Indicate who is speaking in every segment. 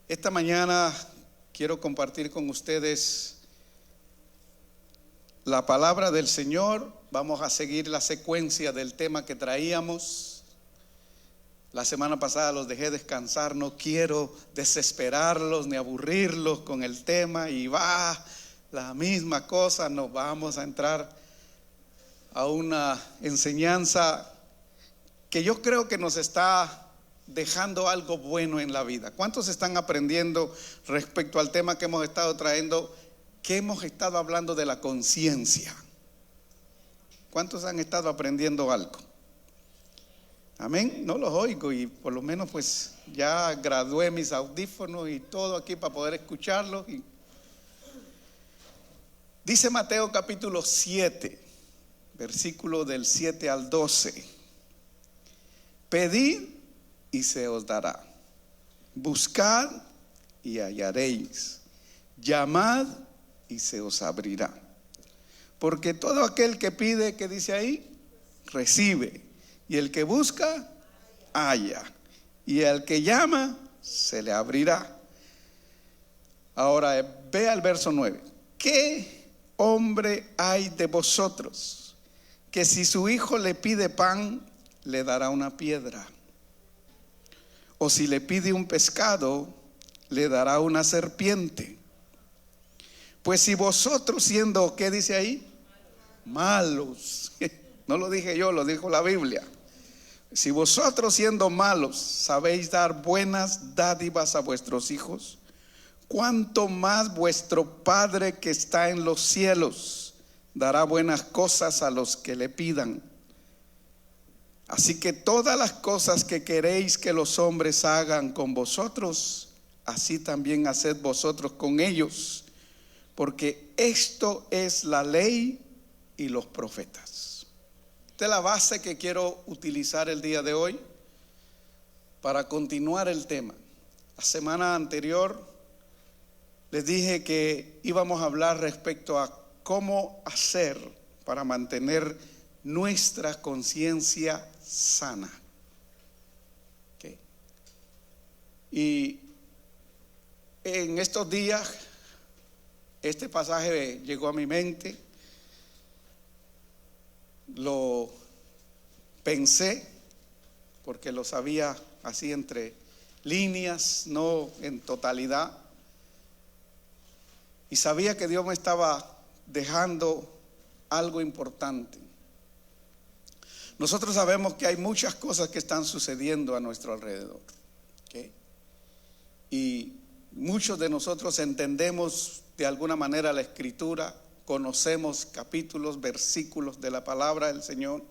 Speaker 1: Esta mañana quiero compartir con ustedes la palabra del Señor. Vamos a seguir la secuencia del tema que traíamos. La semana pasada los dejé descansar, no quiero desesperarlos ni aburrirlos con el tema y va la misma cosa. Nos vamos a entrar a una enseñanza que yo creo que nos está dejando algo bueno en la vida. ¿Cuántos están aprendiendo respecto al tema que hemos estado trayendo? Que hemos estado hablando de la conciencia. ¿Cuántos han estado aprendiendo algo? Amén. No los oigo y por lo menos pues ya gradué mis audífonos y todo aquí para poder escucharlos. Dice Mateo capítulo 7, versículo del 7 al 12: pedid y se os dará, buscad y hallaréis, llamad y se os abrirá. Porque todo aquel que pide, ¿qué dice ahí? Recibe, y el que busca, halla, y al que llama, se le abrirá. Ahora ve al verso 9. ¿Qué hombre hay de vosotros que si su hijo le pide pan, le dará una piedra? O si le pide un pescado, le dará una serpiente. Pues si vosotros siendo, ¿qué dice ahí? Malos. No lo dije yo, lo dijo la Biblia. Si vosotros siendo malos sabéis dar buenas dádivas a vuestros hijos, ¿cuánto más vuestro Padre que está en los cielos dará buenas cosas a los que le pidan? Así que todas las cosas que queréis que los hombres hagan con vosotros, así también haced vosotros con ellos, porque esto es la ley y los profetas. Esta es la base que quiero utilizar el día de hoy para continuar el tema. La semana anterior les dije que íbamos a hablar respecto a cómo hacer para mantener nuestra conciencia sana. ¿Okay? Y en estos días este pasaje llegó a mi mente, lo pensé porque lo sabía así entre líneas, no en totalidad, y sabía que Dios me estaba dejando algo importante. Nosotros sabemos que hay muchas cosas que están sucediendo a nuestro alrededor, ¿okay? Y muchos de nosotros entendemos de alguna manera la Escritura, conocemos capítulos, versículos de la palabra del Señor,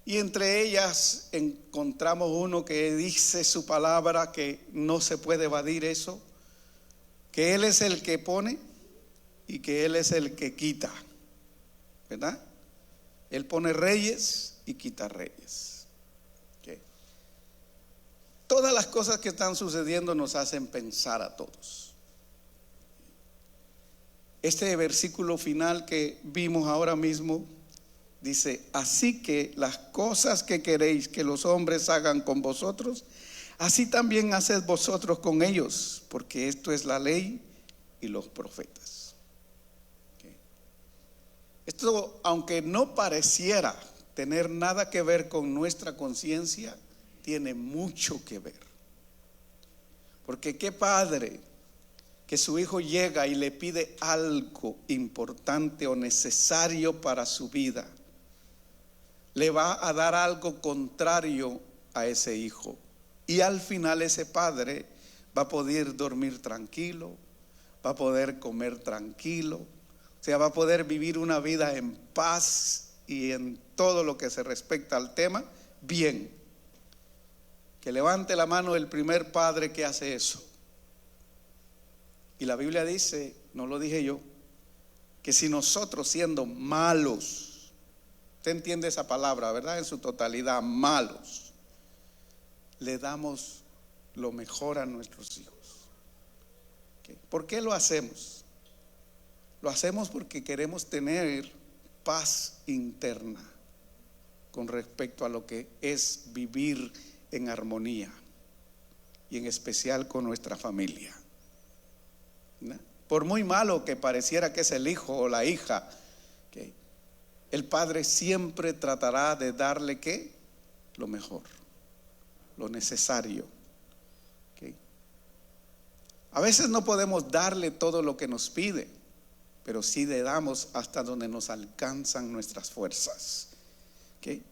Speaker 1: y entre ellas encontramos uno que dice su palabra que no se puede evadir eso, que Él es el que pone y que Él es el que quita, ¿verdad? Él pone reyes y quita reyes. ¿Okay? Todas las cosas que están sucediendo nos hacen pensar a todos. Este versículo final que vimos ahora mismo dice: así que las cosas que queréis que los hombres hagan con vosotros, así también haced vosotros con ellos, porque esto es la ley y los profetas. Esto, aunque no pareciera tener nada que ver con nuestra conciencia, tiene mucho que ver. Porque qué padre que su hijo llega y le pide algo importante o necesario para su vida, le va a dar algo contrario a ese hijo, y al final ese padre va a poder dormir tranquilo, va a poder comer tranquilo, o sea, va a poder vivir una vida en paz y en todo lo que se respecta al tema, bien. Que levante la mano el primer padre que hace eso. Y la Biblia dice, no lo dije yo, que si nosotros siendo malos, usted entiende esa palabra, ¿verdad? En su totalidad, malos, le damos lo mejor a nuestros hijos. ¿Okay? ¿Por qué lo hacemos? Lo hacemos porque queremos tener paz interna con respecto a lo que es vivir en armonía. y en especial con nuestra familia, ¿no? Por muy malo que pareciera que es el hijo o la hija, ¿okay?, el padre siempre tratará de darle ¿qué? Lo mejor, lo necesario, ¿okay? A veces no podemos darle todo lo que nos pide, pero sí le damos hasta donde nos alcanzan nuestras fuerzas, ¿okay?,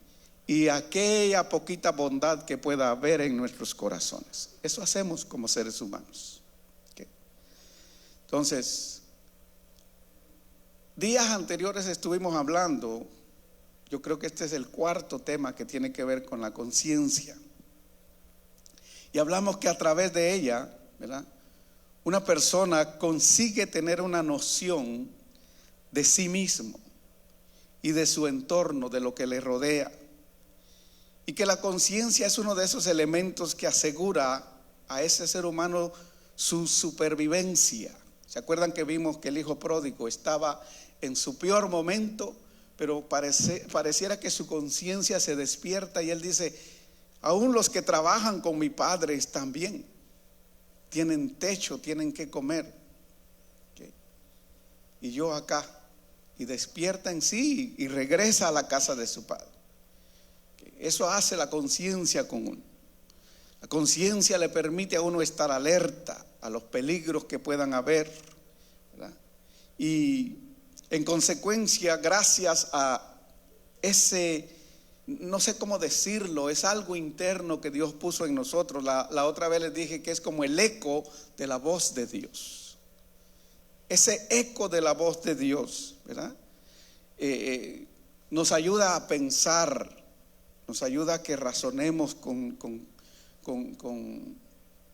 Speaker 1: y aquella poquita bondad que pueda haber en nuestros corazones. Eso hacemos como seres humanos, ¿okay? Entonces, días anteriores estuvimos hablando, yo creo que este es el cuarto tema que tiene que ver con la conciencia, y hablamos que a través de ella, ¿verdad?, una persona consigue tener una noción de sí mismo y de su entorno, de lo que le rodea, y que la conciencia es uno de esos elementos que asegura a ese ser humano su supervivencia. ¿Se acuerdan que vimos que el hijo pródigo estaba en su peor momento, pero pareciera que su conciencia se despierta y él dice: aún los que trabajan con mi padre están bien, tienen techo, tienen que comer, ¿okay?, y yo acá, y despierta en sí y regresa a la casa de su padre. Eso hace la conciencia con uno. La conciencia le permite a uno estar alerta a los peligros que puedan haber, ¿verdad? Y en consecuencia, gracias a ese, no sé cómo decirlo, es algo interno que Dios puso en nosotros. La otra vez les dije que es como el eco de la voz de Dios. Ese eco de la voz de Dios, ¿verdad?, nos ayuda a pensar, nos ayuda a que razonemos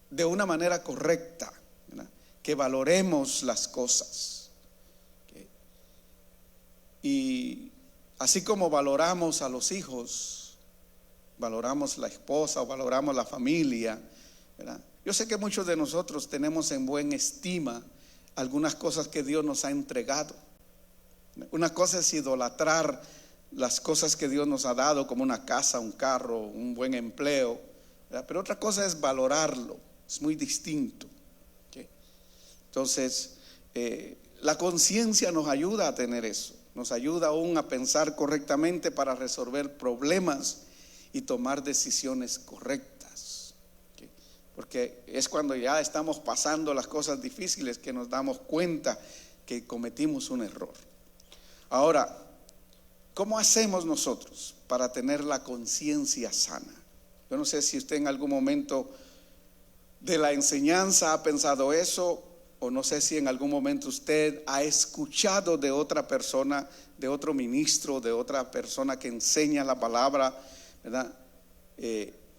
Speaker 1: de una manera correcta, ¿verdad?, que valoremos las cosas, ¿okay? Y así como valoramos a los hijos, valoramos la esposa o valoramos la familia, ¿verdad? Yo sé que muchos de nosotros tenemos en buena estima algunas cosas que Dios nos ha entregado. Una cosa es idolatrar las cosas que Dios nos ha dado, como una casa, un carro, un buen empleo, ¿verdad? Pero otra cosa es valorarlo, es muy distinto, ¿okay? Entonces, la conciencia nos ayuda a tener eso, nos ayuda aún a pensar correctamente para resolver problemas y tomar decisiones correctas, ¿okay? Porque es cuando ya estamos pasando las cosas difíciles que nos damos cuenta que cometimos un error. Ahora, ¿cómo hacemos nosotros para tener la conciencia sana? Yo no sé si usted en algún momento de la enseñanza ha pensado eso, o no sé si en algún momento usted ha escuchado de otra persona, de otro ministro, de otra persona que enseña la palabra, ¿verdad?,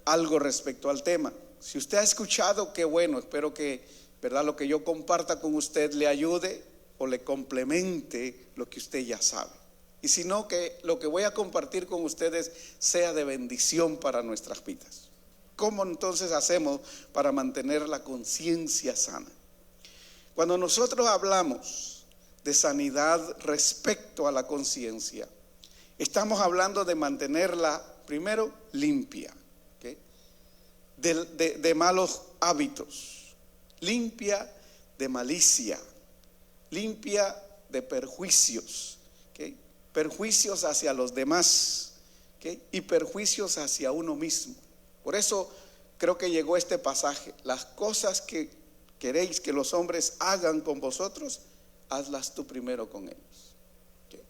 Speaker 1: algo respecto al tema. Si usted ha escuchado, qué bueno, espero que, ¿verdad?, lo que yo comparta con usted le ayude o le complemente lo que usted ya sabe. Y si no, que lo que voy a compartir con ustedes sea de bendición para nuestras vidas. ¿Cómo entonces hacemos para mantener la conciencia sana? Cuando nosotros hablamos de sanidad respecto a la conciencia, estamos hablando de mantenerla, primero, limpia, ¿okay?, de malos hábitos, limpia de malicia, limpia de perjuicios, ¿okay?, perjuicios hacia los demás, ¿okay?, y perjuicios hacia uno mismo. Por eso creo que llegó este pasaje: las cosas que queréis que los hombres hagan con vosotros, hazlas tú primero con ellos, ¿okay?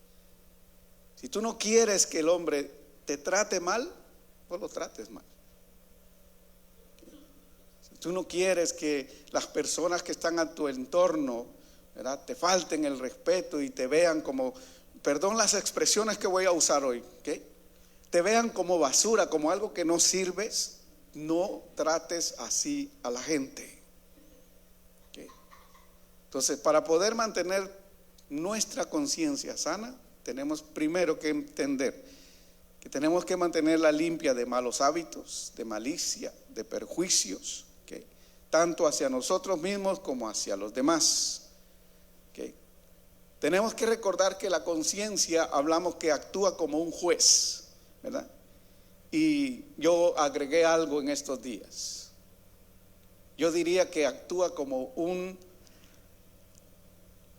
Speaker 1: Si tú no quieres que el hombre te trate mal, pues lo trates mal. Si tú no quieres que las personas que están a tu entorno, ¿verdad?, te falten el respeto y te vean como, perdón las expresiones que voy a usar hoy, ¿okay?, te vean como basura, como algo que no sirves, no trates así a la gente, ¿okay? Entonces, para poder mantener nuestra conciencia sana, tenemos primero que entender que tenemos que mantenerla limpia de malos hábitos, de malicia, de perjuicios, ¿okay?, tanto hacia nosotros mismos como hacia los demás, ¿okay? Tenemos que recordar que la conciencia, hablamos que actúa como un juez, ¿verdad? Y yo agregué algo en estos días. Yo diría que actúa como un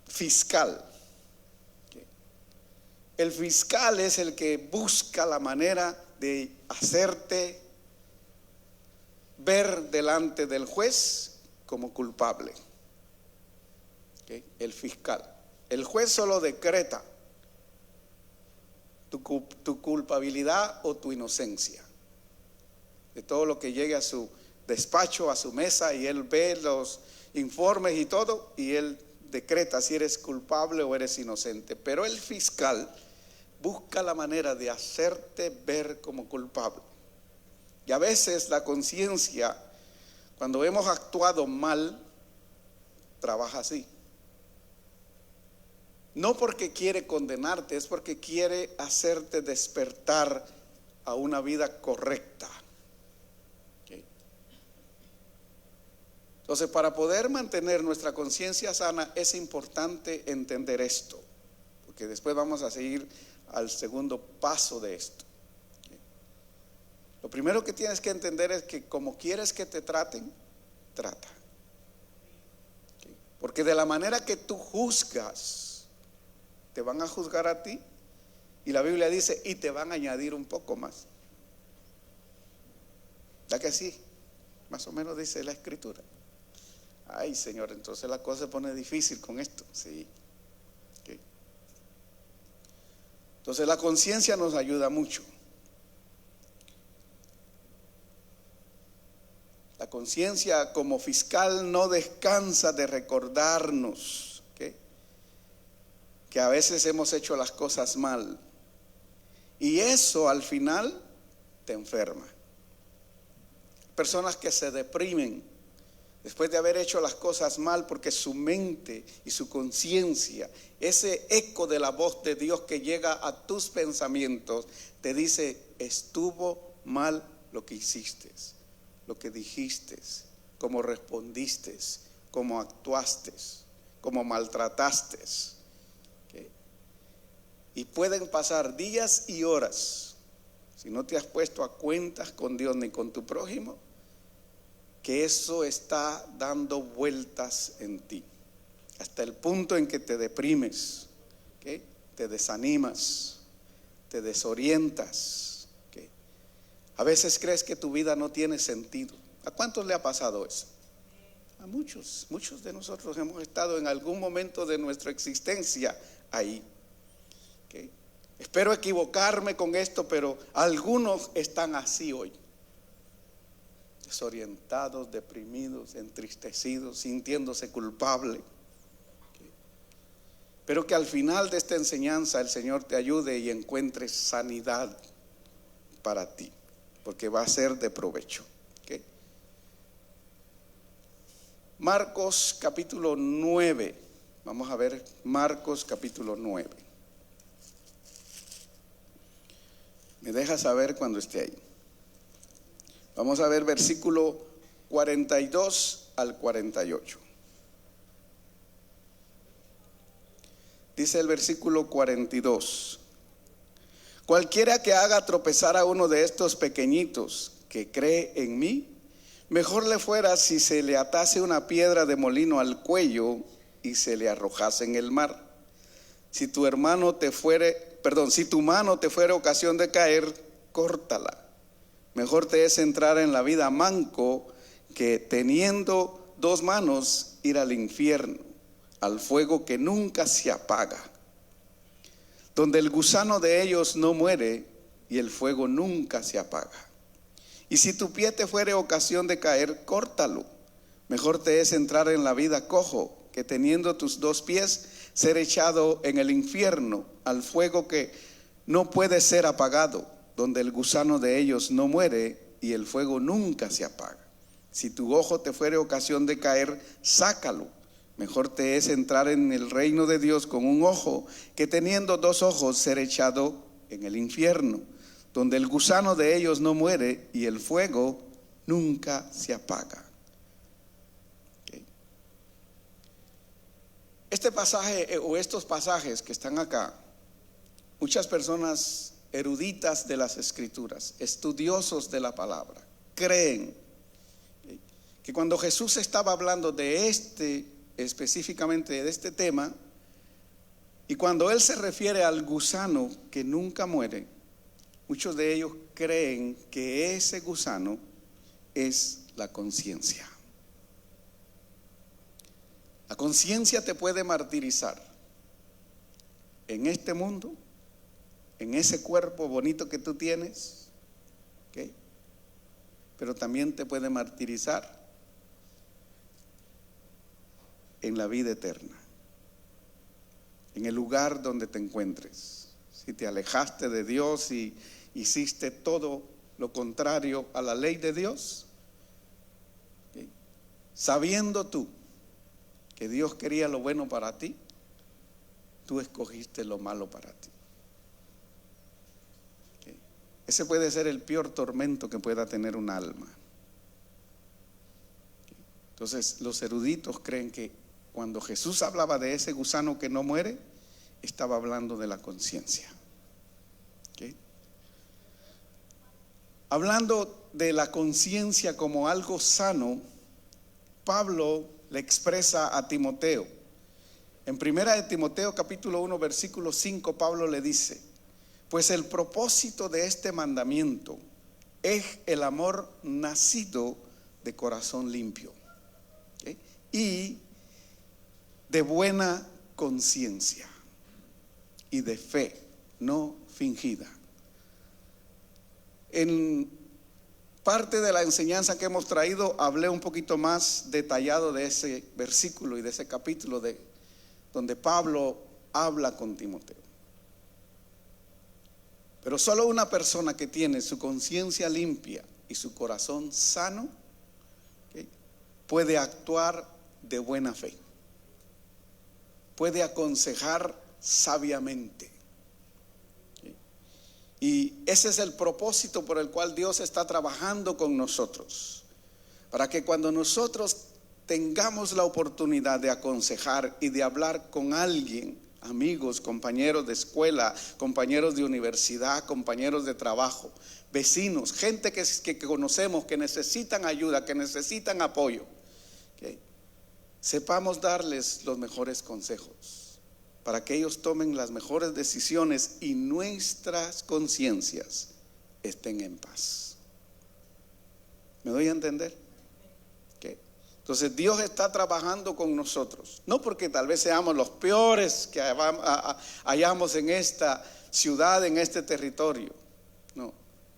Speaker 1: fiscal. El fiscal es el que busca la manera de hacerte ver delante del juez como culpable. El fiscal. El juez solo decreta tu culpabilidad o tu inocencia de todo lo que llegue a su despacho, a su mesa, y él ve los informes y todo, y él decreta si eres culpable o eres inocente. Pero el fiscal busca la manera de hacerte ver como culpable. Y a veces la conciencia, cuando hemos actuado mal, trabaja así. No porque quiere condenarte, es porque quiere hacerte despertar a una vida correcta. ¿Okay? Entonces, para poder mantener nuestra conciencia sana, es importante entender esto, porque después vamos a seguir al segundo paso de esto. ¿Okay? Lo primero que tienes que entender es que como quieres que te traten, trata. ¿Okay? Porque de la manera que tú juzgas, te van a juzgar a ti, y la Biblia dice, y te van a añadir un poco más. ¿Ya que sí? Más o menos dice la Escritura. Ay, Señor, entonces la cosa se pone difícil con esto. Sí. Okay. Entonces la conciencia nos ayuda mucho. La conciencia como fiscal no descansa de recordarnos que a veces hemos hecho las cosas mal, y eso al final te enferma. Personas que se deprimen después de haber hecho las cosas mal, porque su mente y su conciencia, ese eco de la voz de Dios que llega a tus pensamientos, te dice: estuvo mal lo que hiciste, lo que dijiste, cómo respondiste, cómo actuaste, cómo maltrataste. Y pueden pasar días y horas, si no te has puesto a cuentas con Dios ni con tu prójimo, que eso está dando vueltas en ti, hasta el punto en que te deprimes, ¿okay? Te desanimas, te desorientas, ¿okay? A veces crees que tu vida no tiene sentido. ¿A cuántos le ha pasado eso? A muchos de nosotros hemos estado en algún momento de nuestra existencia ahí. Okay. Espero equivocarme con esto, pero algunos están así hoy, desorientados, deprimidos, entristecidos, sintiéndose culpables. Okay. Pero que al final de esta enseñanza el Señor te ayude y encuentres sanidad para ti, porque va a ser de provecho. Okay. Marcos capítulo 9, vamos a ver Marcos capítulo 9. Me deja saber cuando esté ahí. Vamos a ver versículo 42 al 48. Dice el versículo 42: cualquiera que haga tropezar a uno de estos pequeñitos que cree en mí, mejor le fuera si se le atase una piedra de molino al cuello y se le arrojase en el mar. Si tu mano te fuere ocasión de caer, córtala. Mejor te es entrar en la vida manco que teniendo dos manos ir al infierno, al fuego que nunca se apaga, donde el gusano de ellos no muere y el fuego nunca se apaga. Y si tu pie te fuere ocasión de caer, córtalo. Mejor te es entrar en la vida cojo que teniendo tus dos pies ser echado en el infierno, al fuego que no puede ser apagado, donde el gusano de ellos no muere y el fuego nunca se apaga. Si tu ojo te fuere ocasión de caer, sácalo. Mejor te es entrar en el reino de Dios con un ojo que teniendo dos ojos ser echado en el infierno, donde el gusano de ellos no muere y el fuego nunca se apaga. Este pasaje o estos pasajes que están acá, muchas personas eruditas de las Escrituras, estudiosos de la palabra, creen que cuando Jesús estaba hablando de específicamente de este tema, y cuando Él se refiere al gusano que nunca muere, muchos de ellos creen que ese gusano es la conciencia. La conciencia te puede martirizar en este mundo, en ese cuerpo bonito que tú tienes, ¿okay? Pero también te puede martirizar en la vida eterna, en el lugar donde te encuentres. Si te alejaste de Dios y hiciste todo lo contrario a la ley de Dios, ¿okay? Sabiendo tú que Dios quería lo bueno para ti, tú escogiste lo malo para ti. ¿Okay? Ese puede ser el peor tormento que pueda tener un alma. ¿Okay? Entonces los eruditos creen que cuando Jesús hablaba de ese gusano que no muere, estaba hablando de la conciencia. ¿Okay? Hablando de la conciencia como algo sano, Pablo le expresa a Timoteo. En 1 Timoteo capítulo 1 versículo 5, Pablo le dice: pues el propósito de este mandamiento es el amor nacido de corazón limpio, ¿okay? Y de buena conciencia y de fe no fingida. En parte de la enseñanza que hemos traído, hablé un poquito más detallado de ese versículo y de ese capítulo donde Pablo habla con Timoteo. Pero solo una persona que tiene su conciencia limpia y su corazón sano, ¿okay?, puede actuar de buena fe, puede aconsejar sabiamente. Y ese es el propósito por el cual Dios está trabajando con nosotros, para que cuando nosotros tengamos la oportunidad de aconsejar y de hablar con alguien, amigos, compañeros de escuela, compañeros de universidad, compañeros de trabajo, vecinos, gente que conocemos, que necesitan ayuda, que necesitan apoyo, ¿okay?, sepamos darles los mejores consejos, para que ellos tomen las mejores decisiones y nuestras conciencias estén en paz. ¿Me doy a entender? ¿Okay? Entonces Dios está trabajando con nosotros, no porque tal vez seamos los peores que hayamos en esta ciudad, en este territorio, no,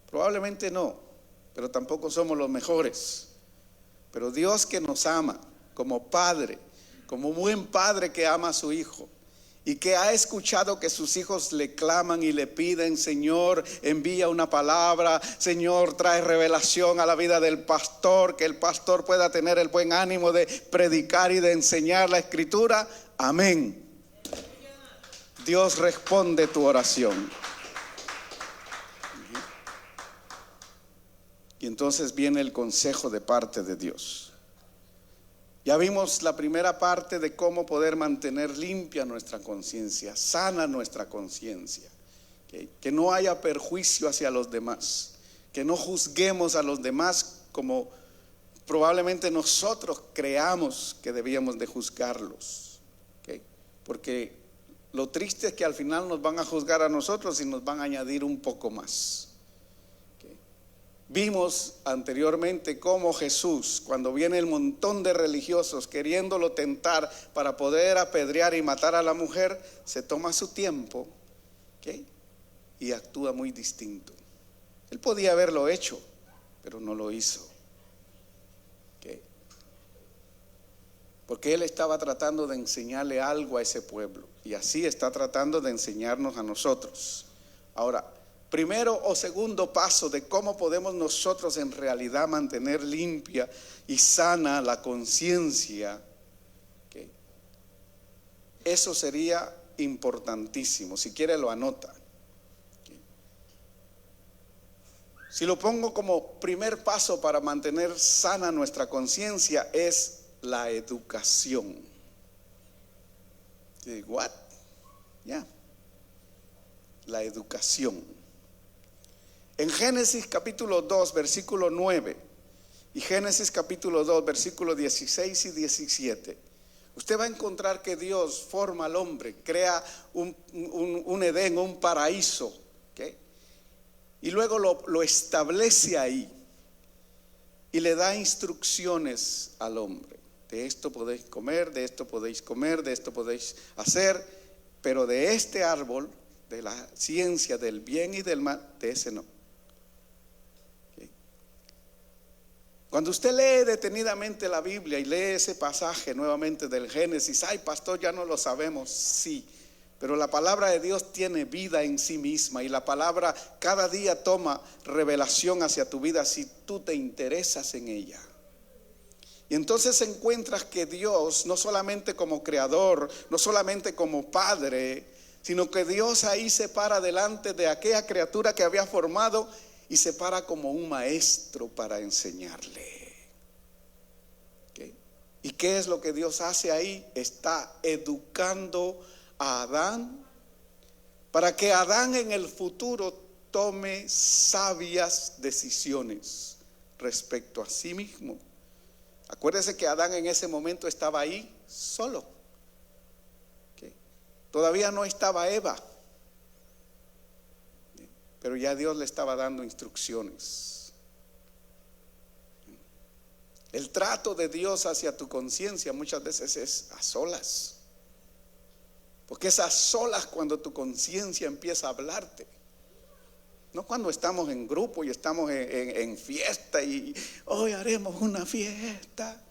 Speaker 1: probablemente no, pero tampoco somos los mejores. Pero Dios, que nos ama como padre, como buen padre que ama a su hijo, y que ha escuchado que sus hijos le claman y le piden: Señor, envía una palabra, Señor, trae revelación a la vida del pastor, que el pastor pueda tener el buen ánimo de predicar y de enseñar la escritura. Amén. Dios responde tu oración. Y entonces viene el consejo de parte de Dios. Ya vimos la primera parte de cómo poder mantener limpia nuestra conciencia, sana nuestra conciencia, que no haya perjuicio hacia los demás, que no juzguemos a los demás como probablemente nosotros creamos que debíamos de juzgarlos, ¿okay? Porque lo triste es que al final nos van a juzgar a nosotros y nos van a añadir un poco más. Vimos anteriormente cómo Jesús, cuando viene el montón de religiosos queriéndolo tentar para poder apedrear y matar a la mujer, se toma su tiempo, ¿okay?, y actúa muy distinto. Él podía haberlo hecho, pero no lo hizo, ¿okay?, porque Él estaba tratando de enseñarle algo a ese pueblo, y así está tratando de enseñarnos a nosotros. Ahora, primero o segundo paso de cómo podemos nosotros en realidad mantener limpia y sana la conciencia, ¿okay?, eso sería importantísimo. Si quiere lo anota, ¿okay? Si lo pongo como primer paso para mantener sana nuestra conciencia, es la educación. ¿What? Ya, la educación. En Génesis capítulo 2 versículo 9, y Génesis capítulo 2, versículos 16 y 17, usted va a encontrar que Dios forma al hombre, crea un Edén, un paraíso, ¿okay? Y luego lo establece ahí y le da instrucciones al hombre. De esto podéis comer, de esto podéis comer, de esto podéis hacer, pero de este árbol, de la ciencia del bien y del mal, de ese no. ¿Okay? Cuando usted lee detenidamente la Biblia y lee ese pasaje nuevamente del Génesis, ay pastor, ya no lo sabemos, sí, pero la palabra de Dios tiene vida en sí misma y la palabra cada día toma revelación hacia tu vida si tú te interesas en ella. Y entonces encuentras que Dios, no solamente como creador, no solamente como padre, sino que Dios ahí se para delante de aquella criatura que había formado y se para como un maestro para enseñarle. ¿Okay? ¿Y qué es lo que Dios hace ahí? Está educando a Adán para que Adán en el futuro tome sabias decisiones respecto a sí mismo. Acuérdese que Adán en ese momento estaba ahí solo. ¿Okay? Todavía no estaba Eva, pero ya Dios le estaba dando instrucciones. El trato de Dios hacia tu conciencia muchas veces es a solas, porque es a solas cuando tu conciencia empieza a hablarte. No cuando estamos en grupo y estamos en fiesta y hoy haremos una fiesta.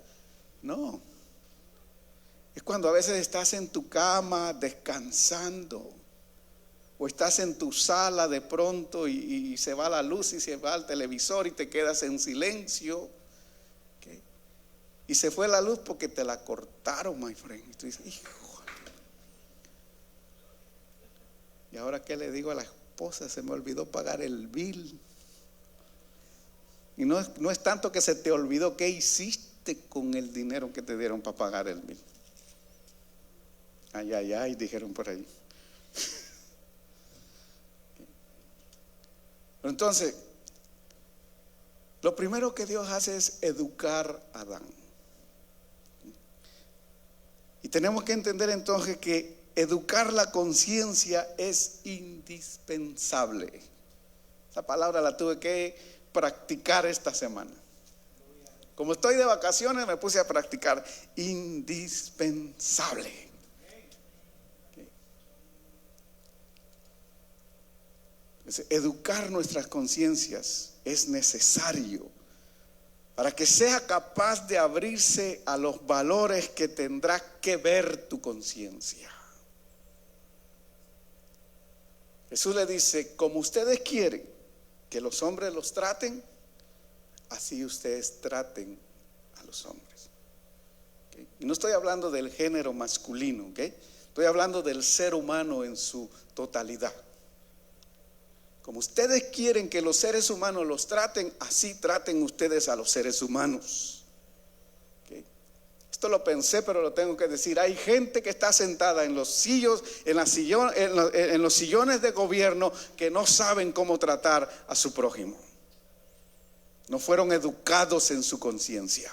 Speaker 1: No. Es cuando a veces estás en tu cama descansando, o estás en tu sala de pronto y se va la luz y se va el televisor y te quedas en silencio. ¿Okay? Y se fue la luz porque te la cortaron, my friend. Y tú dices, hijo. ¿Y ahora qué le digo a la esposa? Se me olvidó pagar el bill. Y no es tanto que se te olvidó, ¿qué hiciste con el dinero que te dieron para pagar el bill? Ay, ay, ay, dijeron por ahí. Entonces, lo primero que Dios hace es educar a Adán. Y tenemos que entender entonces que educar la conciencia es indispensable. Esa palabra la tuve que practicar esta semana. Como estoy de vacaciones me puse a practicar. Indispensable. Educar nuestras conciencias es necesario para que sea capaz de abrirse a los valores que tendrá que ver tu conciencia. Jesús le dice, como ustedes quieren que los hombres los traten, así ustedes traten a los hombres. ¿Okay? Y no estoy hablando del género masculino, ¿okay? Estoy hablando del ser humano en su totalidad. Como ustedes quieren que los seres humanos los traten, así traten ustedes a los seres humanos. ¿Okay? Esto lo pensé, pero lo tengo que decir. Hay gente que está sentada en los sillones de gobierno que no saben cómo tratar a su prójimo. No fueron educados en su conciencia.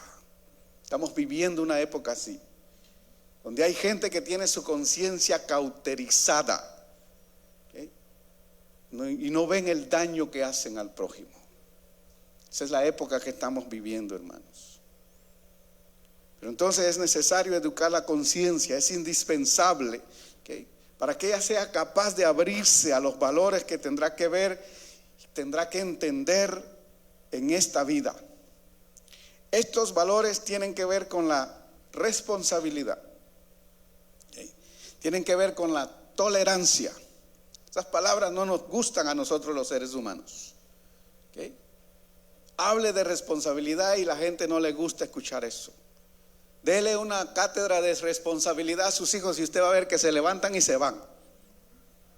Speaker 1: Estamos viviendo una época así, donde hay gente que tiene su conciencia cauterizada. Y no ven el daño que hacen al prójimo. Esa es la época que estamos viviendo, hermanos. Pero entonces es necesario educar la conciencia, es indispensable, ¿okay? Para que ella sea capaz de abrirse a los valores que tendrá que ver, tendrá que entender en esta vida. Estos valores tienen que ver con la responsabilidad, ¿okay? Tienen que ver con la tolerancia. Esas palabras no nos gustan a nosotros los seres humanos. ¿Okay? Hable de responsabilidad y la gente no le gusta escuchar eso. Dele una cátedra de responsabilidad a sus hijos y usted va a ver que se levantan y se van.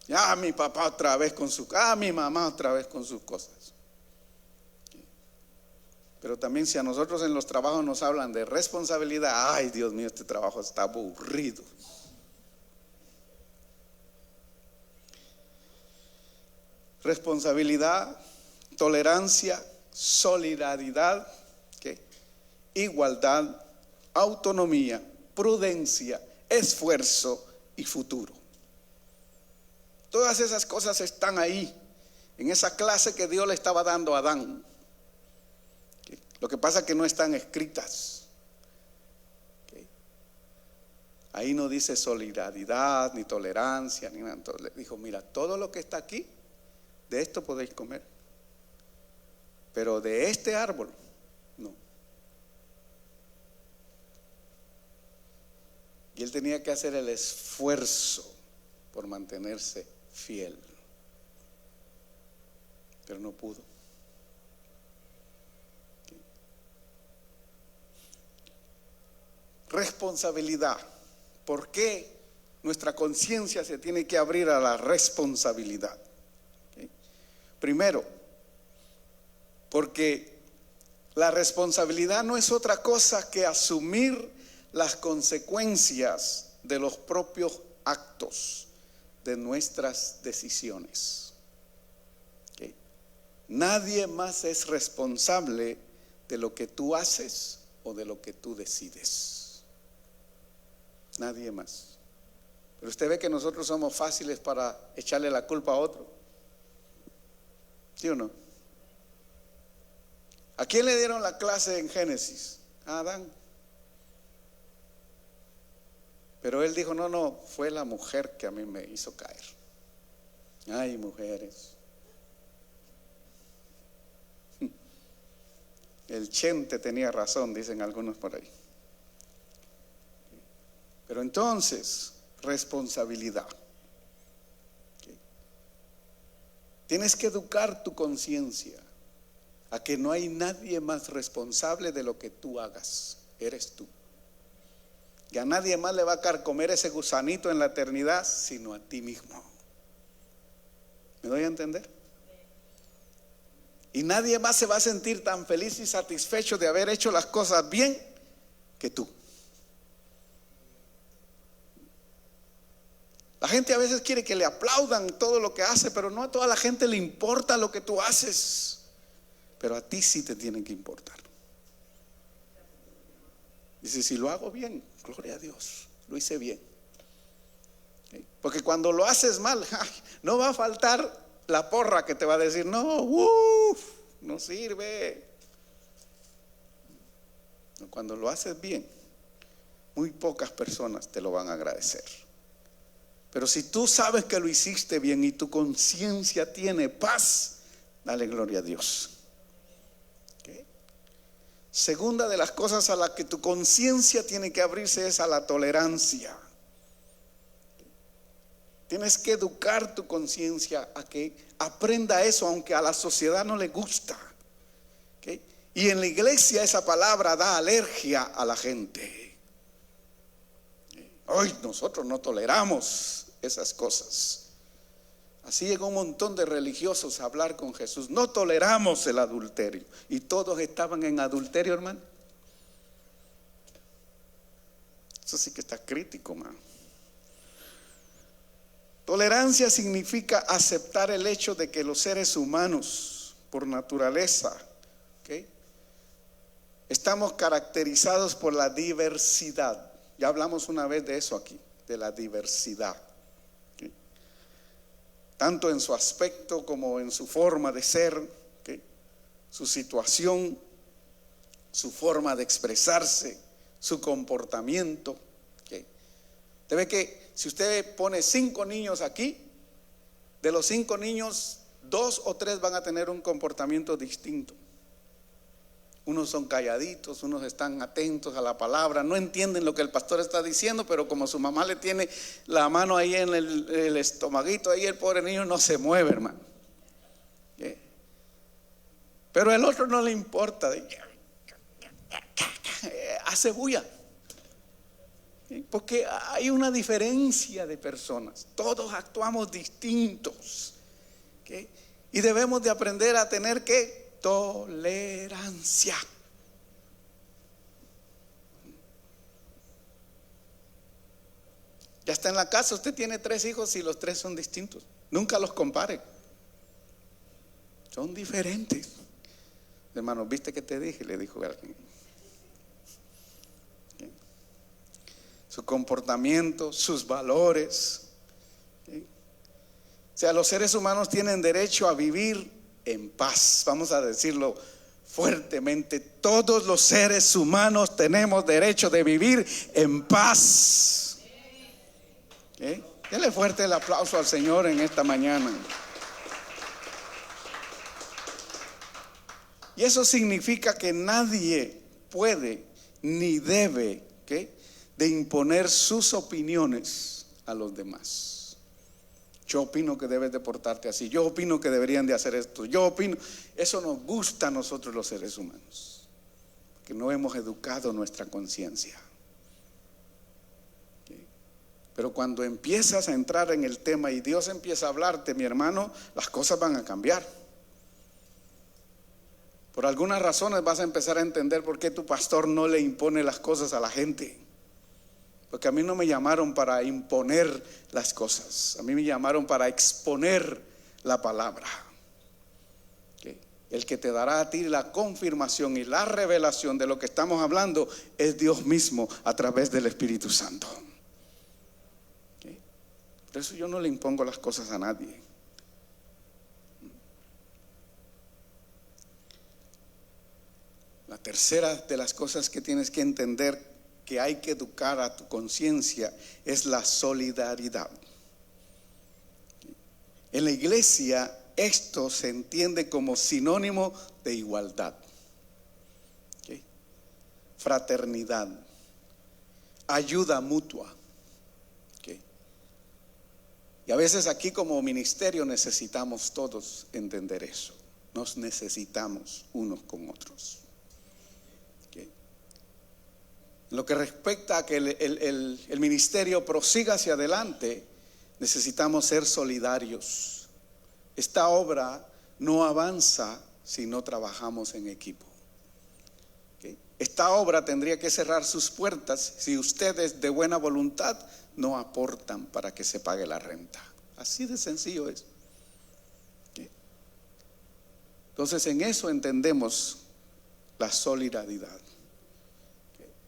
Speaker 1: Ya mi papá otra vez con mi mamá otra vez con sus cosas. ¿Okay? Pero también si a nosotros en los trabajos nos hablan de responsabilidad, ay Dios mío, este trabajo está aburrido. Responsabilidad, tolerancia, solidaridad, ¿okay? igualdad, autonomía, prudencia, esfuerzo y futuro. Todas esas cosas están ahí, en esa clase que Dios le estaba dando a Adán. Lo que pasa es que no están escritas. Ahí no dice solidaridad, ni tolerancia, ni nada. Entonces le dijo, mira, todo lo que está aquí, de esto podéis comer, pero de este árbol, no. Y él tenía que hacer el esfuerzo por mantenerse fiel, pero no pudo. Responsabilidad. ¿Por qué nuestra conciencia se tiene que abrir a la responsabilidad? Primero, porque la responsabilidad no es otra cosa que asumir las consecuencias de los propios actos, de nuestras decisiones. Nadie más es responsable de lo que tú haces o de lo que tú decides. Nadie más. Pero usted ve que nosotros somos fáciles para echarle la culpa a otro. ¿Sí o no? ¿A quién le dieron la clase en Génesis? A Adán. Pero él dijo, no, fue la mujer que a mí me hizo caer. Ay, mujeres. El Chente tenía razón, dicen algunos por ahí. Pero entonces, responsabilidad. Tienes que educar tu conciencia a que no hay nadie más responsable de lo que tú hagas. Eres tú. Y a nadie más le va a carcomer ese gusanito en la eternidad, sino a ti mismo. ¿Me doy a entender? Y nadie más se va a sentir tan feliz y satisfecho de haber hecho las cosas bien que tú. La gente a veces quiere que le aplaudan todo lo que hace, pero no a toda la gente le importa lo que tú haces. Pero a ti sí te tienen que importar. Dice, si lo hago bien, gloria a Dios, lo hice bien. Porque cuando lo haces mal, no va a faltar la porra que te va a decir, no, no sirve. Cuando lo haces bien, muy pocas personas te lo van a agradecer. Pero si tú sabes que lo hiciste bien y tu conciencia tiene paz, dale gloria a Dios. Segunda de las cosas a las que tu conciencia tiene que abrirse es a la tolerancia. Tienes que educar tu conciencia a que aprenda eso, aunque a la sociedad no le gusta. Y en la iglesia esa palabra da alergia a la gente. Hoy nosotros no toleramos esas cosas. Así llegó un montón de religiosos a hablar con Jesús. No toleramos el adulterio. Y todos estaban en adulterio, hermano. Eso sí que está crítico, hermano. Tolerancia significa aceptar el hecho de que los seres humanos, por naturaleza, estamos caracterizados por la diversidad. Ya hablamos una vez de eso aquí, de la diversidad. Tanto en su aspecto como en su forma de ser, su situación, su forma de expresarse, su comportamiento. Usted ve que si usted pone 5 niños aquí, de los 5 niños, 2 o 3 van a tener un comportamiento distinto. Unos son calladitos, unos están atentos a la palabra, no entienden lo que el pastor está diciendo, pero como su mamá le tiene la mano ahí en el estomaguito, ahí el pobre niño no se mueve, hermano. Pero el otro no le importa, hace bulla. Porque hay una diferencia de personas, todos actuamos distintos. Y debemos de aprender a tener que tolerancia. Ya está en la casa, usted tiene 3 hijos y los 3 son distintos. Nunca los compare. Son diferentes. Hermano, ¿viste que te dije? Le dijo alguien. su comportamiento, sus valores. ¿Sí? O sea, los seres humanos tienen derecho a vivir en paz. Vamos a decirlo fuertemente: todos los seres humanos tenemos derecho de vivir en paz. ¿Sí? Denle fuerte el aplauso al Señor en esta mañana. Y eso significa que nadie puede ni debe, ¿qué?, de imponer sus opiniones a los demás. Yo opino que debes de portarte así, yo opino que deberían de hacer esto, yo opino. Eso nos gusta a nosotros los seres humanos, que no hemos educado nuestra conciencia. ¿Sí? Pero cuando empiezas a entrar en el tema y Dios empieza a hablarte, mi hermano, las cosas van a cambiar. Por algunas razones vas a empezar a entender por qué tu pastor no le impone las cosas a la gente. Porque a mí no me llamaron para imponer las cosas, a mí me llamaron para exponer la palabra. ¿Okay? El que te dará a ti la confirmación y la revelación de lo que estamos hablando es Dios mismo a través del Espíritu Santo. ¿Okay? Por eso yo no le impongo las cosas a nadie. La tercera de las cosas que tienes que entender que hay que educar a tu conciencia es la solidaridad. En la iglesia esto se entiende como sinónimo de igualdad, ¿okay?, fraternidad, ayuda mutua, ¿okay? Y a veces aquí como ministerio necesitamos todos entender eso. Nos necesitamos unos con otros. En lo que respecta a que el ministerio prosiga hacia adelante, necesitamos ser solidarios. Esta obra no avanza si no trabajamos en equipo. ¿Okay? Esta obra tendría que cerrar sus puertas si ustedes de buena voluntad no aportan para que se pague la renta. Así de sencillo es. ¿Okay? Entonces en eso entendemos la solidaridad.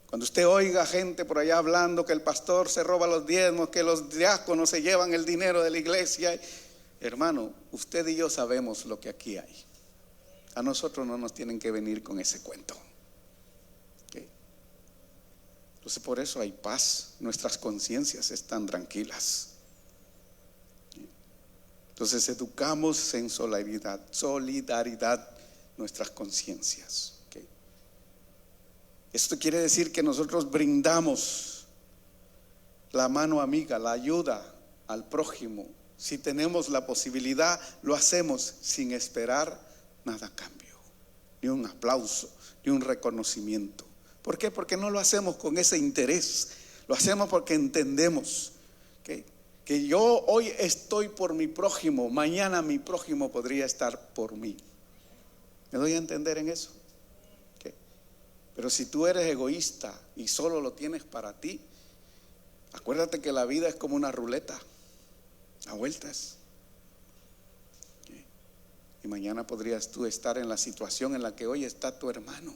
Speaker 1: Cuando usted oiga gente por allá hablando que el pastor se roba los diezmos, que los diáconos se llevan el dinero de la iglesia, hermano, usted y yo sabemos lo que aquí hay. A nosotros no nos tienen que venir con ese cuento. ¿Okay? Entonces por eso hay paz, nuestras conciencias están tranquilas. ¿Okay? Entonces educamos en solidaridad nuestras conciencias. Esto quiere decir que nosotros brindamos la mano amiga, la ayuda al prójimo. Si tenemos la posibilidad, lo hacemos sin esperar nada a cambio, ni un aplauso, ni un reconocimiento. ¿Por qué? Porque no lo hacemos con ese interés, lo hacemos porque entendemos que yo hoy estoy por mi prójimo, mañana mi prójimo podría estar por mí. ¿Me doy a entender en eso? Pero si tú eres egoísta y solo lo tienes para ti, acuérdate que la vida es como una ruleta, a vueltas. Y mañana podrías tú estar en la situación en la que hoy está tu hermano.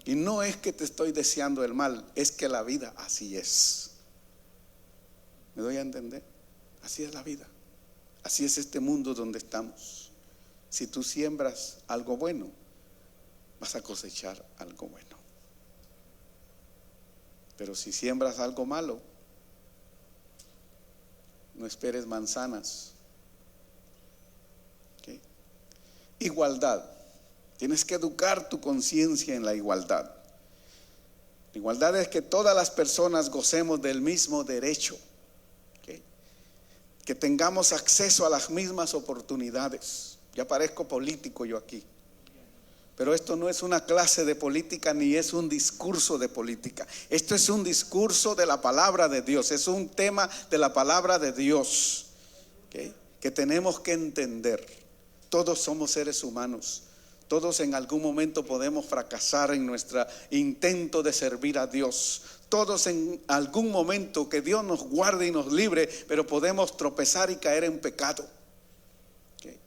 Speaker 1: Y no es que te estoy deseando el mal, es que la vida así es. ¿Me doy a entender? Así es la vida. Así es este mundo donde estamos. Si tú siembras algo bueno, vas a cosechar algo bueno. Pero si siembras algo malo, no esperes manzanas. ¿Okay? Igualdad. Tienes que educar tu conciencia en la igualdad. La igualdad es que todas las personas gocemos del mismo derecho. ¿Okay? Que tengamos acceso a las mismas oportunidades. Ya parezco político yo aquí. Pero esto no es una clase de política ni es un discurso de política. Esto es un discurso de la palabra de Dios. Es un tema de la palabra de Dios, ¿okay?, que tenemos que entender. Todos somos seres humanos. Todos en algún momento podemos fracasar en nuestro intento de servir a Dios. Todos en algún momento, que Dios nos guarde y nos libre, pero podemos tropezar y caer en pecado. ¿Okay?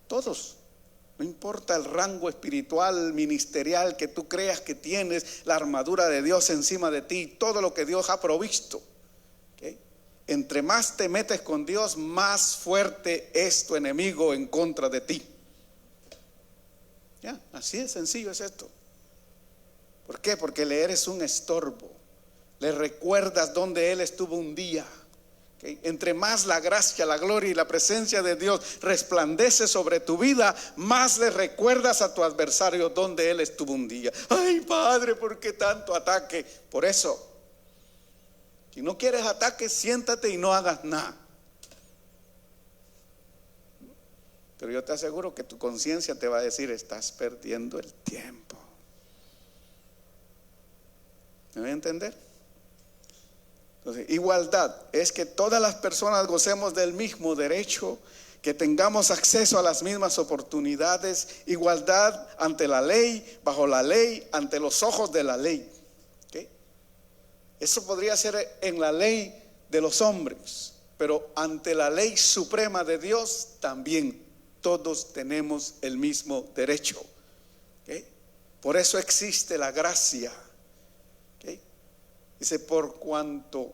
Speaker 1: Todos. No importa el rango espiritual, ministerial que tú creas que tienes, la armadura de Dios encima de ti, todo lo que Dios ha provisto. ¿Okay? Entre más te metes con Dios, más fuerte es tu enemigo en contra de ti. Ya, así de sencillo es esto. ¿Por qué? Porque le eres un estorbo. Le recuerdas dónde Él estuvo un día. ¿Okay? Entre más la gracia, la gloria y la presencia de Dios resplandece sobre tu vida, más le recuerdas a tu adversario dónde Él estuvo un día. Ay, Padre, ¿por qué tanto ataque? Por eso, si no quieres ataque, siéntate y no hagas nada. Pero yo te aseguro que tu conciencia te va a decir: estás perdiendo el tiempo. ¿Me voy a entender? Entonces, igualdad es que todas las personas gocemos del mismo derecho, que tengamos acceso a las mismas oportunidades, igualdad ante la ley, bajo la ley, ante los ojos de la ley. ¿Okay? Eso podría ser en la ley de los hombres, pero ante la ley suprema de Dios también todos tenemos el mismo derecho. ¿Okay? Por eso existe la gracia. ¿Okay? Dice: por cuanto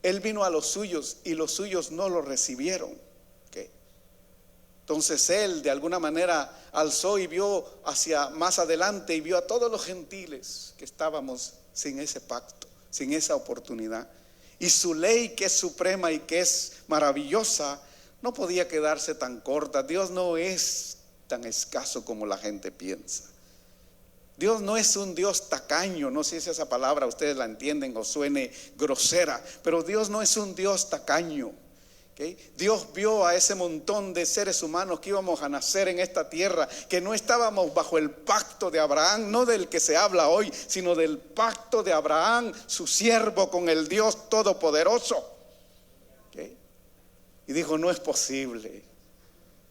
Speaker 1: Él vino a los suyos y los suyos no lo recibieron. ¿Okay? Entonces Él de alguna manera alzó y vio hacia más adelante y vio a todos los gentiles que estábamos sin ese pacto, sin esa oportunidad. Y su ley, que es suprema y que es maravillosa, no podía quedarse tan corta. Dios no es tan escaso como la gente piensa. Dios no es un Dios tacaño. No sé si esa palabra ustedes la entienden o suene grosera, pero Dios no es un Dios tacaño. ¿Okay? Dios vio a ese montón de seres humanos que íbamos a nacer en esta tierra, que no estábamos bajo el pacto de Abraham, no del que se habla hoy, sino del pacto de Abraham, su siervo, con el Dios Todopoderoso. ¿Okay? Y dijo: no es posible.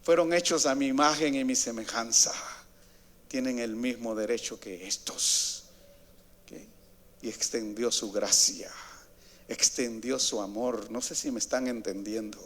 Speaker 1: Fueron hechos a mi imagen y mi semejanza. Tienen el mismo derecho que estos. ¿Okay? Y extendió su gracia, extendió su amor. No sé si me están entendiendo.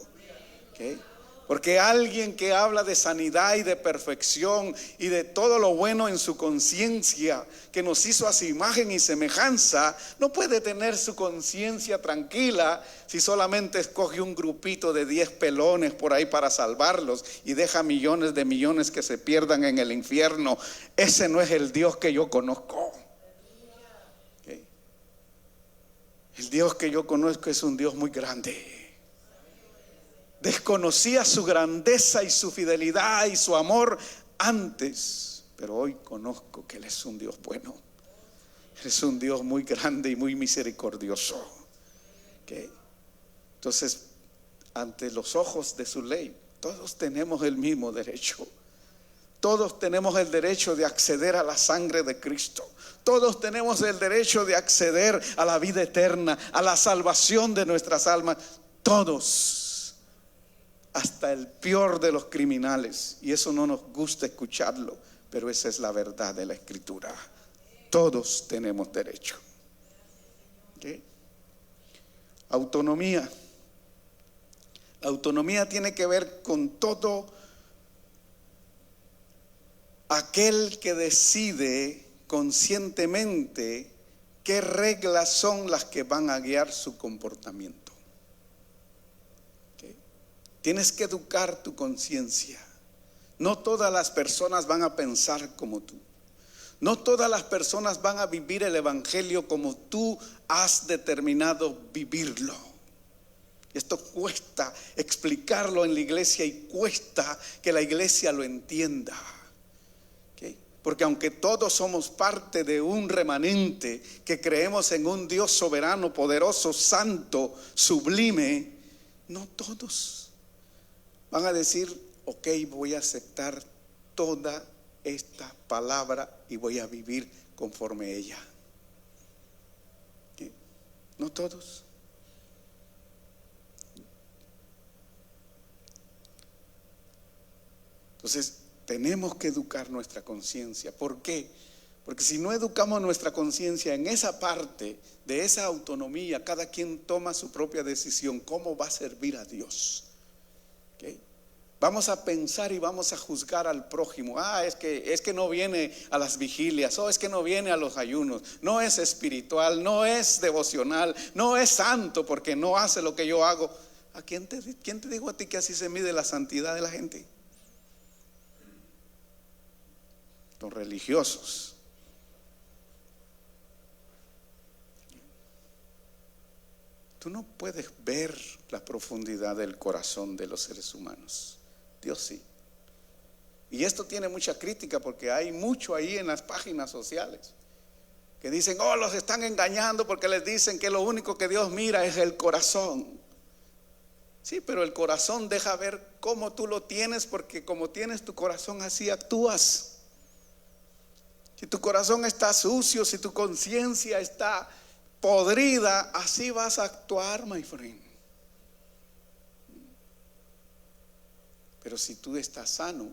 Speaker 1: ¿Okay? Porque alguien que habla de sanidad y de perfección y de todo lo bueno en su conciencia, que nos hizo a su imagen y semejanza, no puede tener su conciencia tranquila si solamente escoge un grupito de 10 pelones por ahí para salvarlos y deja millones de millones que se pierdan en el infierno. Ese no es el Dios que yo conozco. ¿Okay? El Dios que yo conozco es un Dios muy grande. Desconocía su grandeza y su fidelidad y su amor antes, pero hoy conozco que Él es un Dios bueno. Él es un Dios muy grande y muy misericordioso. ¿Okay? Entonces, ante los ojos de su ley, todos tenemos el mismo derecho. Todos tenemos el derecho de acceder a la sangre de Cristo. Todos tenemos el derecho de acceder a la vida eterna, a la salvación de nuestras almas. Todos. Hasta el peor de los criminales. Y eso no nos gusta escucharlo, pero esa es la verdad de la Escritura. Todos tenemos derecho. ¿Okay? Autonomía. La autonomía tiene que ver con todo aquel que decide conscientemente qué reglas son las que van a guiar su comportamiento. Tienes que educar tu conciencia. No todas las personas van a pensar como tú. No todas las personas van a vivir el evangelio como tú has determinado vivirlo. Esto cuesta explicarlo en la iglesia y cuesta que la iglesia lo entienda. ¿Okay? Porque aunque todos somos parte de un remanente que creemos en un Dios soberano, poderoso, santo, sublime, no todos van a decir: ok, voy a aceptar toda esta palabra y voy a vivir conforme a ella. ¿Okay? No todos. Entonces tenemos que educar nuestra conciencia. ¿Por qué? Porque si no educamos nuestra conciencia en esa parte de esa autonomía, cada quien toma su propia decisión. ¿Cómo va a servir a Dios? ¿Okay? Vamos a pensar y vamos a juzgar al prójimo. Es que no viene a las vigilias, es que no viene a los ayunos, no es espiritual, no es devocional, no es santo porque no hace lo que yo hago. ¿Quién te dijo a ti que así se mide la santidad de la gente? Los religiosos. Tú no puedes ver la profundidad del corazón de los seres humanos. Dios sí. Y esto tiene mucha crítica porque hay mucho ahí en las páginas sociales que dicen, los están engañando porque les dicen que lo único que Dios mira es el corazón. Sí, pero el corazón deja ver cómo tú lo tienes, porque como tienes tu corazón, así actúas. Si tu corazón está sucio, si tu conciencia está podrida, así vas a actuar, my friend. Pero si tú estás sano,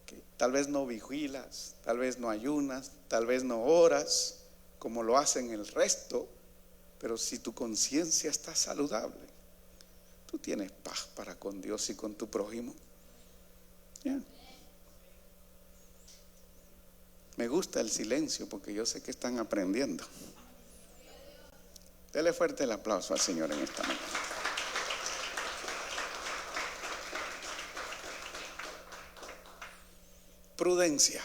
Speaker 1: que tal vez no vigilas, tal vez no ayunas, tal vez no oras como lo hacen el resto, pero si tu conciencia está saludable, tú tienes paz para con Dios y con tu prójimo. Yeah. Me gusta el silencio porque yo sé que están aprendiendo. Dele fuerte el aplauso al Señor en esta mañana. Prudencia.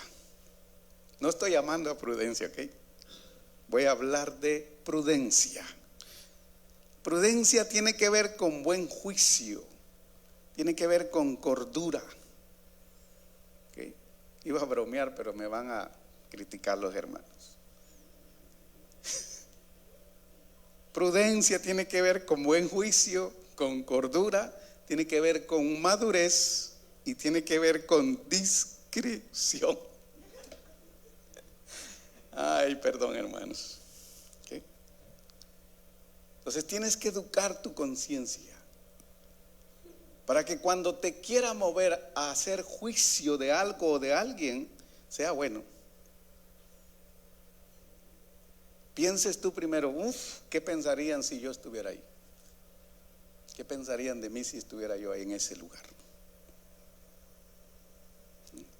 Speaker 1: No estoy llamando a prudencia, ¿ok? Voy a hablar de prudencia. Prudencia tiene que ver con buen juicio, tiene que ver con cordura. ¿Okay? Iba a bromear, pero me van a criticar los hermanos. Prudencia tiene que ver con buen juicio, con cordura, tiene que ver con madurez y tiene que ver con discreción. Ay, perdón, hermanos. ¿Okay? Entonces tienes que educar tu conciencia para que cuando te quiera mover a hacer juicio de algo o de alguien, sea bueno. Pienses tú primero, ¿qué pensarían si yo estuviera ahí? ¿Qué pensarían de mí si estuviera yo ahí en ese lugar?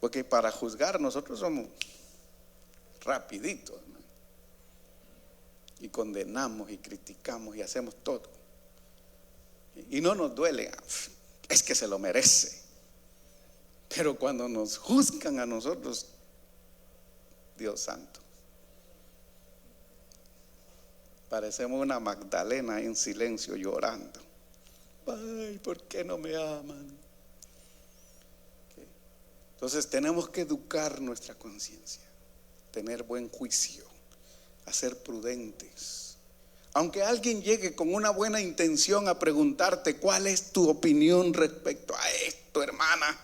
Speaker 1: Porque para juzgar nosotros somos rapiditos, ¿no? Y condenamos y criticamos y hacemos todo. Y no nos duele, es que se lo merece. Pero cuando nos juzgan a nosotros, Dios santo, parecemos una Magdalena en silencio llorando. Ay, ¿por qué no me aman? ¿Okay? Entonces tenemos que educar nuestra conciencia, tener buen juicio, a ser prudentes. Aunque alguien llegue con una buena intención a preguntarte cuál es tu opinión respecto a esto, hermana.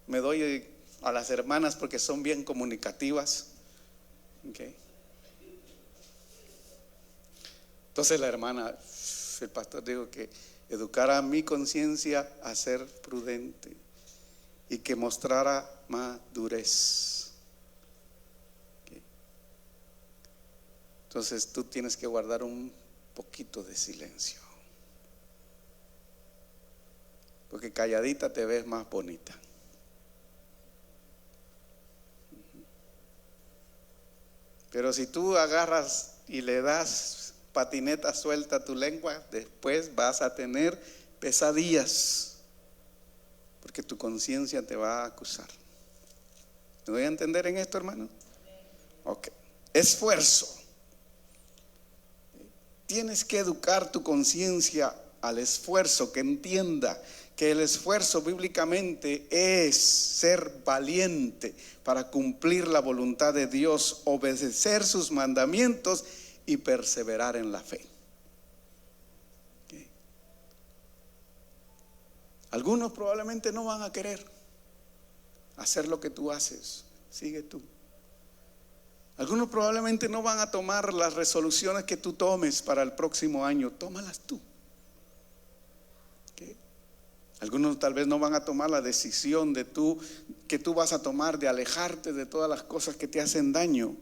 Speaker 1: Me doy a las hermanas porque son bien comunicativas. ¿Okay? Entonces la hermana, el pastor dijo que educara a mi conciencia a ser prudente y que mostrara madurez. ¿Okay? Entonces tú tienes que guardar un poquito de silencio, porque calladita te ves más bonita. Pero si tú agarras y le das patineta suelta a tu lengua, después vas a tener pesadillas, porque tu conciencia te va a acusar. ¿Me voy a entender en esto, hermano? Ok. Esfuerzo. Tienes que educar tu conciencia al esfuerzo, que entienda que el esfuerzo bíblicamente es ser valiente para cumplir la voluntad de Dios, obedecer sus mandamientos y perseverar en la fe. ¿Okay? Algunos probablemente no van a querer hacer lo que tú haces. Sigue tú. Algunos probablemente no van a tomar las resoluciones que tú tomes para el próximo año. Tómalas tú. ¿Okay? Algunos tal vez no van a tomar la decisión que tú vas a tomar de alejarte de todas las cosas que te hacen daño.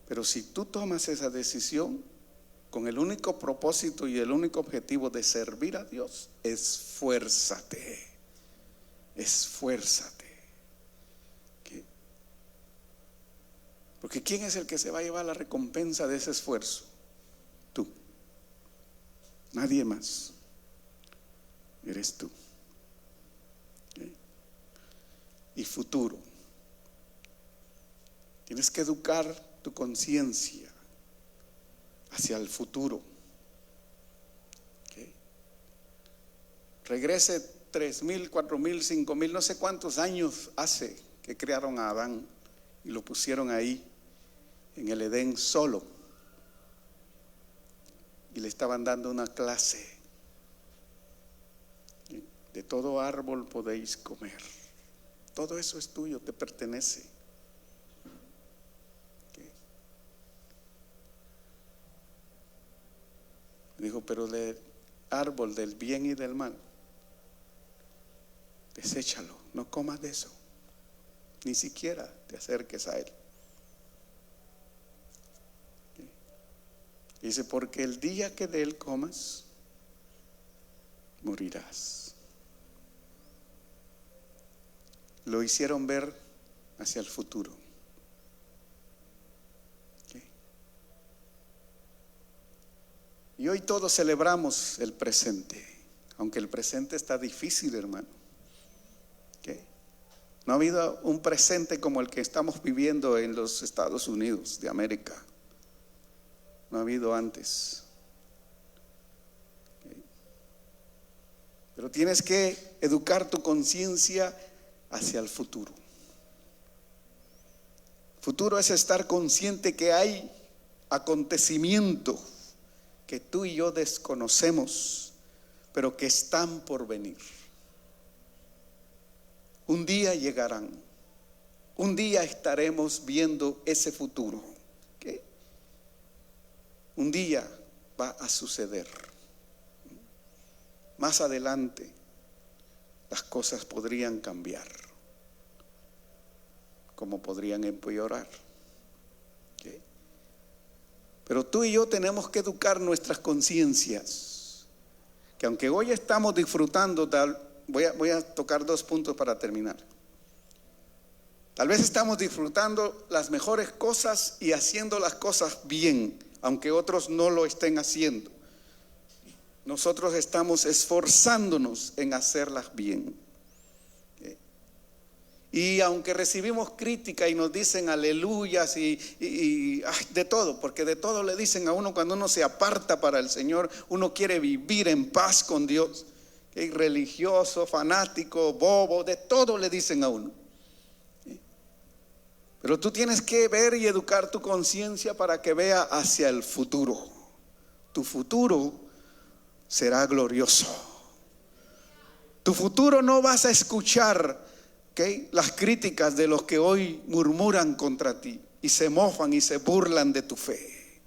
Speaker 1: Pero si tú tomas esa decisión, con el único propósito y el único objetivo de servir a Dios, esfuérzate. Esfuérzate. ¿Qué? Porque ¿quién es el que se va a llevar la recompensa de ese esfuerzo? Tú. Nadie más. Eres tú. ¿Qué? Y futuro. Tienes que educar tu conciencia hacia el futuro. ¿Okay? Regrese 3,000, 4,000, 5,000, no sé cuántos años hace que crearon a Adán y lo pusieron ahí en el Edén solo, y le estaban dando una clase. De todo árbol podéis comer, todo eso es tuyo, te pertenece. Dijo, pero del árbol del bien y del mal, deséchalo, no comas de eso, ni siquiera te acerques a él. Dice, porque el día que de él comas, morirás. Lo hicieron ver hacia el futuro. Y hoy todos celebramos el presente, aunque el presente está difícil, hermano. ¿Okay? No ha habido un presente como el que estamos viviendo en los Estados Unidos de América. No ha habido antes. ¿Okay? Pero tienes que educar tu conciencia hacia el futuro. Futuro es estar consciente que hay acontecimientos que tú y yo desconocemos, pero que están por venir. Un día llegarán, un día estaremos viendo ese futuro. ¿Okay? Un día va a suceder. Más adelante las cosas podrían cambiar, como podrían empeorar. ¿Okay? Pero tú y yo tenemos que educar nuestras conciencias, que aunque hoy estamos disfrutando, voy a tocar 2 puntos para terminar. Tal vez estamos disfrutando las mejores cosas y haciendo las cosas bien, aunque otros no lo estén haciendo. Nosotros estamos esforzándonos en hacerlas bien. Y aunque recibimos crítica y nos dicen aleluyas y de todo, porque de todo le dicen a uno cuando uno se aparta para el Señor, uno quiere vivir en paz con Dios. Religioso, fanático, bobo, de todo le dicen a uno. Pero tú tienes que ver y educar tu conciencia para que vea hacia el futuro. Tu futuro será glorioso. Tu futuro no vas a escuchar las críticas de los que hoy murmuran contra ti y se mofan y se burlan de tu fe.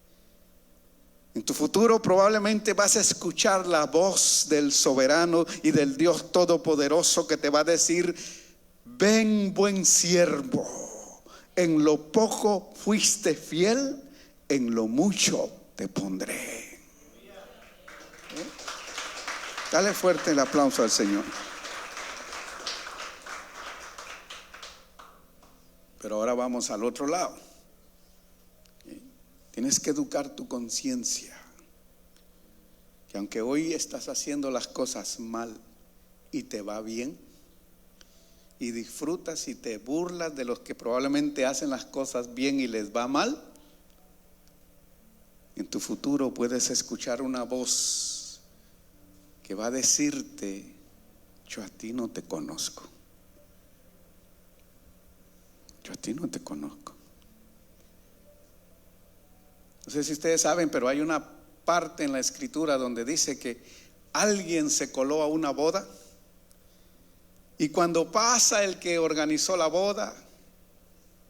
Speaker 1: En tu futuro probablemente vas a escuchar la voz del soberano y del Dios todopoderoso que te va a decir: ven, buen siervo, en lo poco fuiste fiel, en lo mucho te pondré. Dale fuerte el aplauso al Señor. Pero ahora vamos al otro lado. Tienes que educar tu conciencia, que aunque hoy estás haciendo las cosas mal y te va bien, y disfrutas y te burlas de los que probablemente hacen las cosas bien y les va mal, en tu futuro puedes escuchar una voz que va a decirte: yo a ti no te conozco. Yo a ti no te conozco. No sé si ustedes saben, pero hay una parte en la escritura donde dice que alguien se coló a una boda, y cuando pasa el que organizó la boda,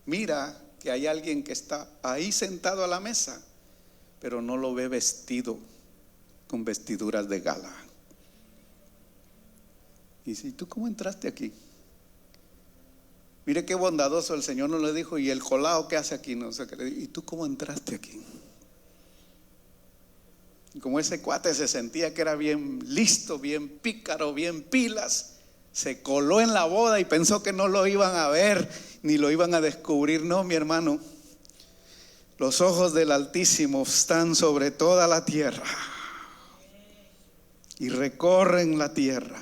Speaker 1: mira que hay alguien que está ahí sentado a la mesa, pero no lo ve vestido con vestiduras de gala. Y dice: ¿y tú cómo entraste aquí? Mire qué bondadoso, el Señor no le dijo: ¿y el colado qué hace aquí? No sé qué. ¿Y tú cómo entraste aquí? Y como ese cuate se sentía que era bien listo, bien pícaro, bien pilas, se coló en la boda y pensó que no lo iban a ver ni lo iban a descubrir. No, mi hermano, los ojos del Altísimo están sobre toda la tierra y recorren la tierra.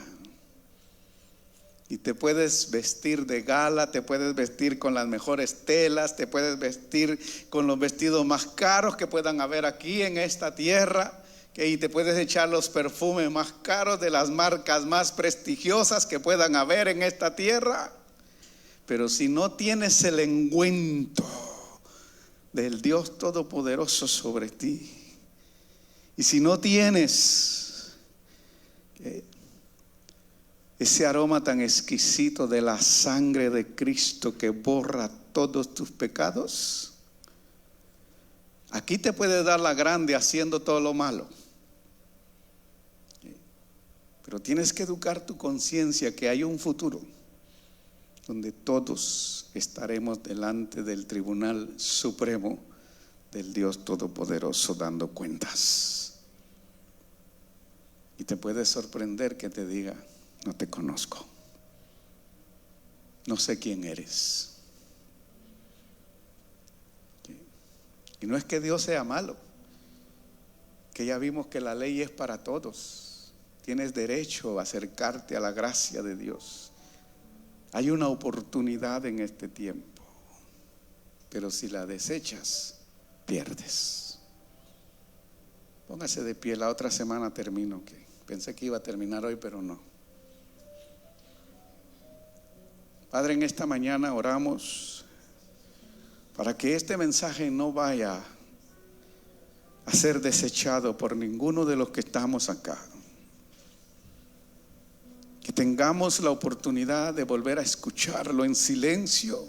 Speaker 1: Y te puedes vestir de gala, te puedes vestir con las mejores telas, te puedes vestir con los vestidos más caros que puedan haber aquí en esta tierra, y te puedes echar los perfumes más caros de las marcas más prestigiosas que puedan haber en esta tierra. Pero si no tienes el ungüento del Dios Todopoderoso sobre ti, y si no tienes ese aroma tan exquisito de la sangre de Cristo que borra todos tus pecados, aquí te puedes dar la grande haciendo todo lo malo. Pero tienes que educar tu conciencia que hay un futuro donde todos estaremos delante del tribunal supremo del Dios Todopoderoso dando cuentas. Y te puede sorprender que te diga: no te conozco, no sé quién eres. Y no es que Dios sea malo, que ya vimos que la ley es para todos. Tienes derecho a acercarte a la gracia de Dios. Hay una oportunidad en este tiempo, pero si la desechas, pierdes. Póngase de pie, la otra semana termino, que pensé que iba a terminar hoy, pero no. Padre, en esta mañana oramos para que este mensaje no vaya a ser desechado por ninguno de los que estamos acá. Que tengamos la oportunidad de volver a escucharlo en silencio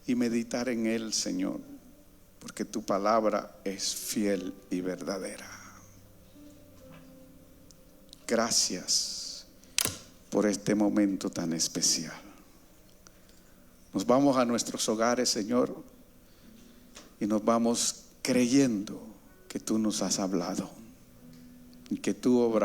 Speaker 1: y meditar en él, Señor, porque tu palabra es fiel y verdadera. Gracias por este momento tan especial. Nos vamos a nuestros hogares, Señor, y nos vamos creyendo que tú nos has hablado y que tú obras